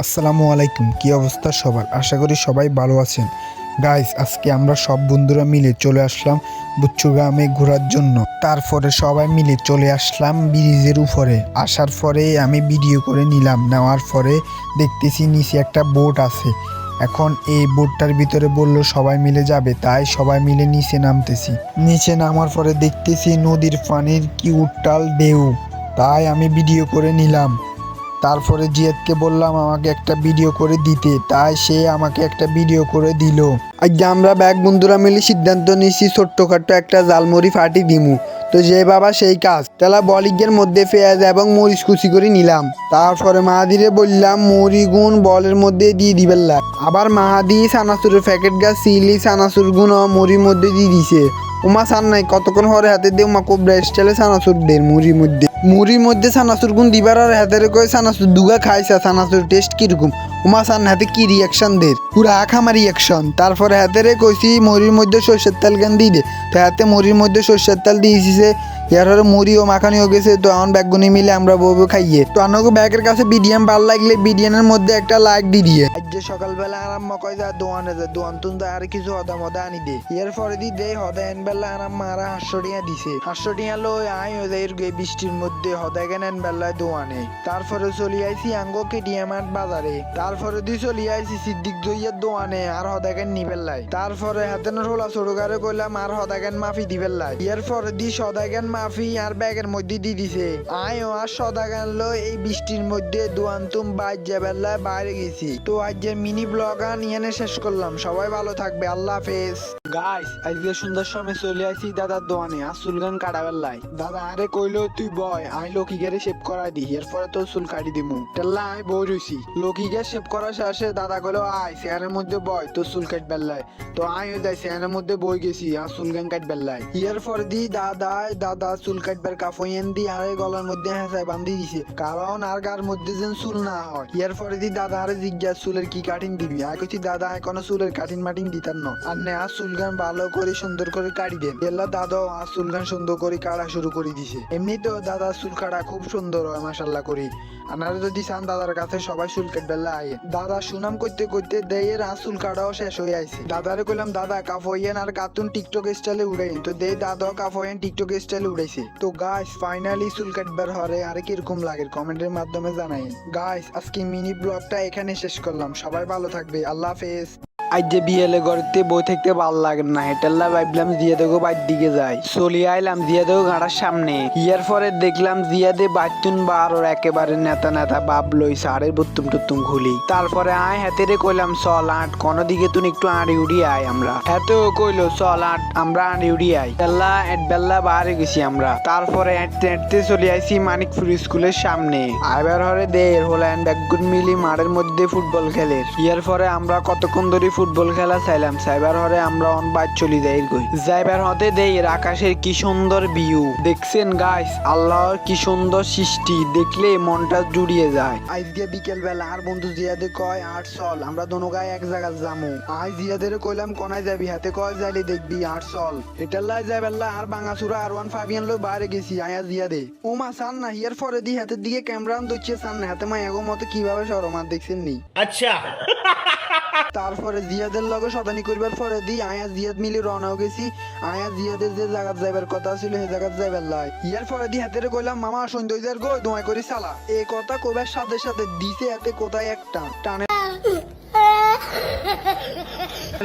আসসালামু আলাইকুম, কি অবস্থা সবার? আশা করি সবাই ভালো আছেন। গাইস, আজকে আমরা সব বন্ধুরা মিলে চলে আসলাম বুচ্চু গ্রামে ঘোরার জন্য। তারপরে সবাই মিলে চলে আসলাম ব্রিজের উপরে। আসার পরে আমি ভিডিও করে নিলাম। নেওয়ার পরে দেখতেছি নিচে একটা বোট আছে। এখন এই বোটটার ভিতরে বলল সবাই মিলে যাবে, তাই সবাই মিলে নিচে নামতেছি। নিচে নামার পরে দেখতেছি নদীর পানির কি উত্তাল ঢেউ, তাই আমি ভিডিও করে নিলাম। তারপরে জিয়াদকে বললাম আমাকে একটা ভিডিও করে দিতে, তাই সে আমাকে একটা ভিডিও করে দিল। আজ আমরা ব্যাগ বন্ধুরা মিলে সিদ্ধান্ত নিয়েছি ছোট্টখাট্ট একটা জালমুড়ি ফাটি দিমু। তো যে বাবা সেই কাজ, তেলা বলিগের মধ্যে পেঁয়াজ এবং মরিচ কুচি করে নিলাম। তারপরে মাহাদিরে বললাম মুড়ি গুণ বলের মধ্যে দিয়ে দিবেন। আবার মাহাদি সানাসুরের প্যাকেট গাছ সিলি সানাসুর গুণ মুড়ির মধ্যে দিয়ে দিছে। উমা সান নাই কতক্ষণ পরে হাতে দিয়ে উমা খুব স্টাইলে সানাসুর দেন মুড়ির মধ্যে সানাসুর গুণ দিবার আর হাতের কয়ে সানাসুর দুগা খাইছা। সানাসুর টেস্ট কিরকম উমা সান হাতে কি রিয়াকশন দের, পুরা আখামা রিয়াকশন। তারপরে হাতেরে কইছি মুড়ির মধ্যে সর্ষের তেল গান দিয়ে দে, তো হাতে মুড়ির মধ্যে সর্ষের তেল দিয়েছে। এর হরে মুড়ি ও মাখানি হয়ে গেছে। তো এখন ব্যাগগুনি মিলে আমরা বউ খাইয়ে। তো আনকো ব্যাগের কাছে বিডিএম ভাল লাগলে বিডিএনের মধ্যে একটা লাইক দিয়ে আজ যে সকালবেলা আরাম কয় যা দোয়ানে যা দোয়ান তুন আর কিছু হদা মদা আনি দে। এর পরে দি দে হদা এন বেলা আরাম মারা 500 টাকা দিছে। 500 টাকা লই আই হয়ে যায় বৃষ্টির মধ্যে হদা কেন এন বেলায় দোয়ানে। তারপরে চলি আইছি আঙ্গো কেটিএম আট বাজারে। তারপরে দি চলি আইছি সিদ্দিক জইয়ের দোয়ানে আর হদা কেন নিবেলাই। তারপরে হাতেন রোলা সড়কারে কইলাম আর হদা কেন মাফি দিবেলাই। এর পরে দি সদা কেন মাফি আর ব্যাগের মধ্যে দি দিছে। আইও আর সদা কেন লই এই বৃষ্টির মধ্যে দোয়ান তুম বাইর যাবেলায় বাইরে গেছি। তো আজকের মিনি ব্লগ নিয়ে শেষ করলাম। সবাই ভালো থাকবে, আল্লাহ হাফেজ। গাইস, আজকে সুন্দর সময় চলে আসি দাদার দোকানে আর চুল গান কাটাবেলাই। দাদা আরে কইলো তুই বয় আই লকিগারে শেভ করা দি, এরপরে তোর চুল কাটি দিমু। তেল্লা আমি বই রইছি। লকিগার শেভ করা শেষে দাদা কইলো আয় চেয়ারের মধ্যে বয় তোর চুল কাট বেল্লাই। তো আমিও যাই চেয়ারের মধ্যে বই গেছি আর চুল গান কাট বেল্লাই। এরপরে দি দাদা চুল কাটবার কাফয়েন দি আরে গলার মধ্যে হেঁচায় বান্ধি দিছে, কারণ আর গার মধ্যে যেন চুল না হয়। এরপরে দি দাদা আরে জিজ্ঞাসা চুলের কি কাটিং দিবি। আই কইছি দাদা এখনো চুলের কাটিং মাটিং দিতাম না, আর নে আর চুল গান ভালো করে সুন্দর করে কাটি দেন। এলা দাদা আর চুল গান সুন্দর করে কাটা শুরু করে দিছে। এমনিতেও দাদা চুল কাটা খুব সুন্দর হয় মাশাআল্লাহ করি। আপনারা যদি চান দাদার কাছে সবাই চুল কাটবেলা আয়ে। দাদা সুনাম করতে করতে দেয়ের আর চুল কাটাও শেষ হয়ে আইছে। দাদারে কইলাম দাদা কাফয়েন আর কার্টুন টিকটক স্টাইলে উড়াইন। তো দে দাদা কাফয়েন টিকটক স্টাইলে উড়াইছে। তো গাইস ফাইনালি চুল কাটবার হরে আর কিরকম লাগে কমেন্টের মাধ্যমে জানাই। গাইস আজকে মিনি ব্লগটা এখানে শেষ করলাম। সবাই ভালো থাকবে, আল্লাহ হাফেজ। আজ যে বিয়েলে ঘরতে বই থাকতে ভালো লাগে না, হেটেল্লা ভাবলাম জিয়াদেরকে বাইর দিকে যাই। চলি আইলাম জিয়াদেরকে গাড়ার সামনে। ইয়ার পরে দেখলাম জিয়াদে বাচ্চুন বারোর একেবারে নেতা বাপ লই সাড়ে বুত্তুম খুলি। তারপরে আয় হাতেরে কইলাম চল আট কোন দিকে তুই একটু আড়ি উড়ি আয়। আমরা হাতেও কইলো চল আট আমরা আড়ি উড়ি আই। বেল্লা বেল্লা বাহারে গেছি আমরা। তারপরে হেঁটতে চলে আইছি মানিকপুর স্কুলের সামনে। আইবার হরে দের হলেন ব্যাগুন মিলি মাঠের মধ্যে ফুটবল খেলে। ইয়ার পরে আমরা কতক্ষণ ধরে ফুটবল খেলা চাইলাম। সাইবার হরে আমরা অন বাইর চলি যাই কই যাইবার হতে দেই আকাশের কি সুন্দর ভিউ দেখছেন গাইস। আল্লাহর কি সুন্দর সৃষ্টি, দেখলে মনটা জুড়িয়ে যায়। আজকে বিকেল বেলা আর বন্ধু জিয়াদে কয় আট চল আমরা দোনো গায়ে এক জায়গায় যামু। আজ জিয়াদের কইলাম কোনায় যাবি, হাতে কয় যাইলে দেখবি আট চল। এটাল্লাই যাই বেলা আর বাঙাচুরা আর 151 লো বাইরে গেছি আয়া জিয়াদে। ও মা সান না ইয়ার পরে দি হাতের দিকে ক্যামেরা দচ্ছে সান না হাতে মা এগো মতো কিভাবে সরমার দেখছেন নি। আচ্ছা তারপরে জিয়াদের লগে সদানি করবার পরে দি আয়া জিয়াদ মিলে রওনাও গেছি। আয়া জিয়াদের যে জায়গা যাইবার কথা ছিল সেই জায়গা যাইবার লাই। ইয়ার পরে দি হাতেরে কইলাম মামা সৌন্দর্যের গো দোয়া করি সালা। এই কথা কইবার সাথে সাথে দিছে হাতে কোথায় একটা টানে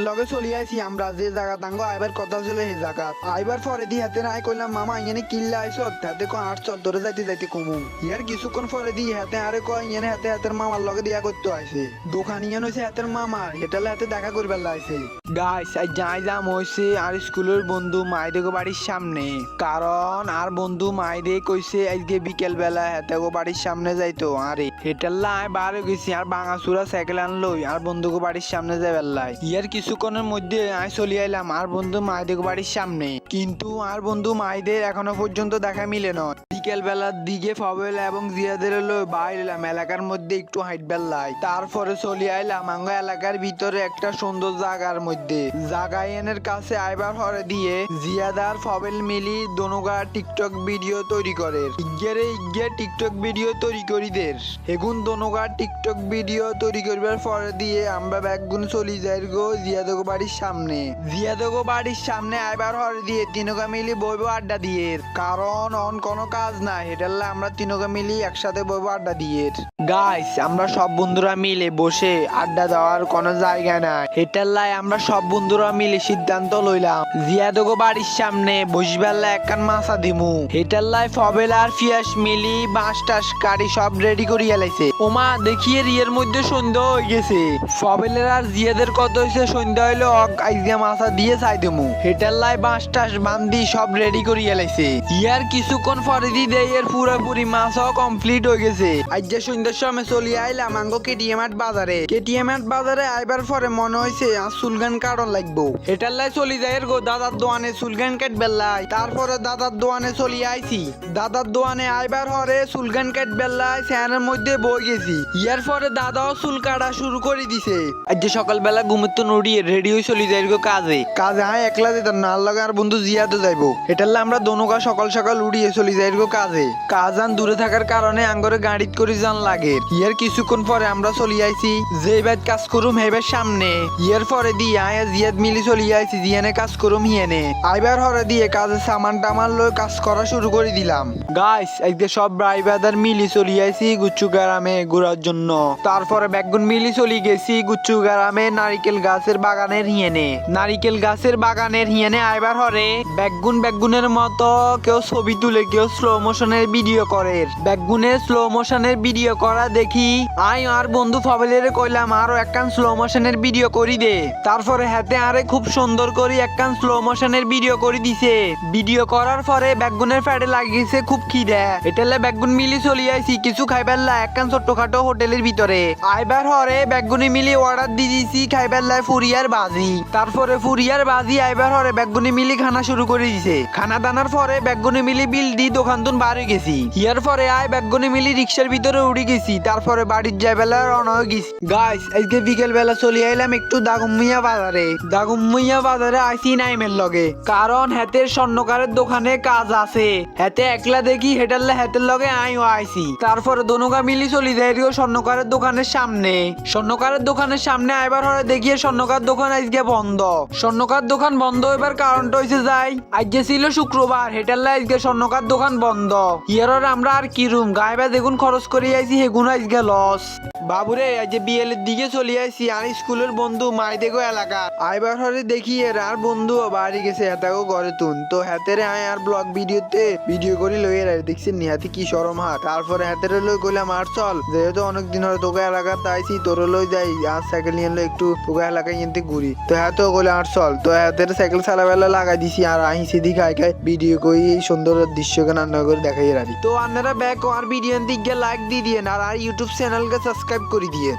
লগে চলি আইছি আমরা যে জায়গা তাঙ্গ আইবার কথা ছিল সেই জায়গা। আইবার পরে দি হাতে আয় কইলাম মামা এখানে কিল্লা আইসো হাতে কয় আট চল ধরে যাইতে কমু। ইয়ার কিছুক্ষণ পরে দি হাতে আরে কয় এখানে হাতের মামার লগে দিয়া করতে আইছে। দোকান ইয়ান হইছে হাতের মামার, এটালে হাতে দেখা করবার লাইছে। গাইস আজ যাই যাম হইছে আর স্কুলের বন্ধু মাইদেগো বাড়ির সামনে, কারণ আর বন্ধু মাইদে কইছে আজকে বিকেল বেলা হাতেগো বাড়ির সামনে যাইতো। আরে হেটাল্লা আয় বারে গেছি আর বাঙাচুরা সাইকেল আনলই আর বন্ধুগো বাড়ির বাড়ির সামনে যাই বেল্লাই ইয়ার কিছুক্ষণের মধ্যে আমি চলে আইলাম আর বন্ধু মাইদের বাড়ির সামনে, কিন্তু আর বন্ধু মাইদের এখনো পর্যন্ত দেখা মিলে নয়। বিকেল বেলার দিকে ফবেল এবং জিয়াদের বাইলাম এলাকার মধ্যে একটু হাইট বেল্লাই, তারপরে চলে আইলাম আঙ্গ এলাকার ভিতরে একটা সুন্দর জায়গার মধ্যে। জাগাইনের কাছে আইবার হরে দিয়ে জিয়াদার ফবেল মিলি দোনোগা টিকটক ভিডিও তৈরি করে ইগে টিকটক ভিডিও তৈরি করি দের এগুন দোনোগা টিকটক ভিডিও তৈরি করবার পরে দিয়ে আমরা ব্যাগুন চলি যাই গো জিয়াদগো বাড়ির সামনে। জিয়াদগো বাড়ির সামনে আইবার হরে দিয়ে তিনগা মিলি বইবো আড্ডা দিয়ে, কারণ অন কোনো কাজ নাই হেটাল্লা আমরা তিনগা মিলি একসাথে বইবো আড্ডা দিয়ে। গাইস আমরা সব বন্ধুরা মিলে বসে আড্ডা দেওয়ার কোনো জায়গা নাই, হেটাল্লাই আমরা সব বন্ধুরা মিলে সিদ্ধান্ত লইলাম জিয়াদগো বাড়ির সামনে বসবেলা একখান মাছা দিমু। হেটাল্লাই ফবেল আর ফিয়াস মিলি বাঁশ টাস কাটি সব রেডি করিয়া লাইছে। ওমা দেখিয়ে রিয়ের মধ্যে সন্ধ্যা হয়ে গেছে, ফবেলের আর জিয়াদের কত হয়েছে সন্ধ্যা হইলো আইজিয়া মাছা দিয়ে চাই দেমু। হেটাল্লাই বাঁশ টাস বান্ধি সব রেডি করিয়া লাইছে। ইয়ার কিছুক্ষণ পরে দি দেয় এর পুরোপুরি মাছও কমপ্লিট হয়ে গেছে। আইজা সন্ধ্যার সময় চলে আইলাম আঙ্গো কেটিএম হাট বাজারে। কেটিএম হাট বাজারে আইবার পরে মনে হয়েছে আর চুলগান কাটন লাগবো, হেটাল্লাই চলি যায় গো দাদার দোয়ানে চুলগান কাটবেলাই। তারপরে দাদার দোয়ানে চলি আইছি, দাদার দোয়ানে আইবার হরে চুলগান কাটবেলাই স্যানের মধ্যে বই গেছি। ইয়ার পরে দাদাও চুল কাটা শুরু করে দিছে। আজ সকালবেলা ঘুমের তো নড়িয়ে রেডি হয়ে চলি যাই গো কাজে আয় একলা যেতাম না, আর লাগে আর বন্ধু জিয়াতে যাইবো। হেটাল্লা আমরা দোনোগা সকাল সকাল উড়িয়ে চলি যাই গো কাজে। কাজ আন দূরে থাকার কারণে আঙ্গরে গাড়িত করে যান লাগে। ইয়ার কিছুক্ষণ পরে আমরা চলি আইছি যে বাইত কাজ করুম হেবার সামনে। ইয়ার পরে দিয়ে আয় জিয়াদ মিলি চলি আইছি জিয়ানে কাজ করুম হিয়েনে। আইবার হরে দিয়ে কাজের সামান টামান লই কাজ করা শুরু করে দিলাম। গাইস আজকে সব ড্রাইভারদের মিলি চলি আইছি গুচ্ছু গ্রামে ঘোরার জন্য। তারপরে ব্যাগুন মিলি চলি গেছি গুচ্ছু গ্রামে নারিকেল গাছের বাগানের হিয়েনে। নারিকেল গাছের বাগানের হিয়েনে আইবার হরে ব্যাগুনের মতো কেউ ছবি তুলে কেউ স্লো মোশনের ভিডিও করে। ব্যাগুনের স্লো মোশনের ভিডিও করা দেখি আই আর বন্ধু ফবেলের কইলাম আরো একখান স্লো মোশনের ভিডিও করি দে। তারপরে হাতে আরে খুব সুন্দর করে একখান স্লো মোশনের ভিডিও করে দিছে। ভিডিও করার পরে ব্যাগুনের ফ্যাটে লাগিয়েছে খুব খিদে। এটালে ব্যাগুন মিলি চলি আইছি কিছু খাইবেলা একখান ছোট্টখাটো হোটেলের ভিতরে। আইবার হরে ব্যাগুনি মিলি অর্ডার দিয়ে দিছি খাইবেলায় ফুরিয়ার বাজি। তারপরে ফুরিয়ার বাজি আইবার হরে ব্যাগুনি মিলি খানা শুরু করে দিছে। খানা দানার পরে ব্যাগুনি মিলি বিল দি দোকান তুন বাড়ি গেছি। ইয়ার পরে আয় ব্যাগুনি মিলি রিক্সার ভিতরে উড়ে গেছি। তারপরে বাড়ির যাইবেলা রওনা হয়ে গেছি। গাইস আজকে বিকেল বেলা চলে আইলাম একটু দাগুমিয়া বাজারে। দাগুমিয়া বাজারে আইসি নাইমের লগে, কারণ হাতের স্বর্ণকারের দোকানে কাজ আছে। হাতে একলা দেখি হেটাল্লা হাতের লগে আইও আইছি। তারপরে দোনোগা মিলি চলি যাই স্বর্ণকারের দোকানের সামনে। স্বর্ণকারের দোকানের সামনে আইবার হরে দেখিয়ে স্বর্ণকার দোকান আজকে বন্ধ। স্বর্ণকার দোকান বন্ধ এবার কারণটা হয়েছে যাই আজকে ছিল শুক্রবার, হেটাল্লা আজকে স্বর্ণকার দোকান বন্ধ। ইয়ার আমরা আর কি রুম গাইবা দেখুন খরচ করে আইছি হেগুন আজকে লস। বাবুরে আজ বিয়ের দিকে চলে আইছি আর স্কুলের বন্ধু মাই দেখো এলাকা আইবার হরে দেখি এর আর বন্ধু বাড়ি গেছে হেতাগো ঘরে তুন তো হাতেরে আয় আর ব্লগ ভিডিওতে ভিডিও করি লইয়ে রাই দেখছি নিহাতি কি শরম হাত। তারপরে হাতেরে লই কইলাম আর চল যেহেতু অনেকদিন হরে তোকে এলাকা তাইছি তোর লই যাই আর সাইকেল নিয়ে লই একটু তোকে এলাকায় নিতে ঘুরি। তো হাতেও কইলে আর চল তো হাতের সাইকেল চালাবেলা লাগাই দিছি আর আহি সিধি খাই খাই ভিডিও কই সুন্দর দৃশ্যকে রান্না করে দেখাই রাখি। তো আপনারা ব্যাক আর ভিডিও দিকে লাইক দিয়ে দিয়েন আর ইউটিউব চ্যানেলকে সাবস্ক্রাইব করে দিয়ে।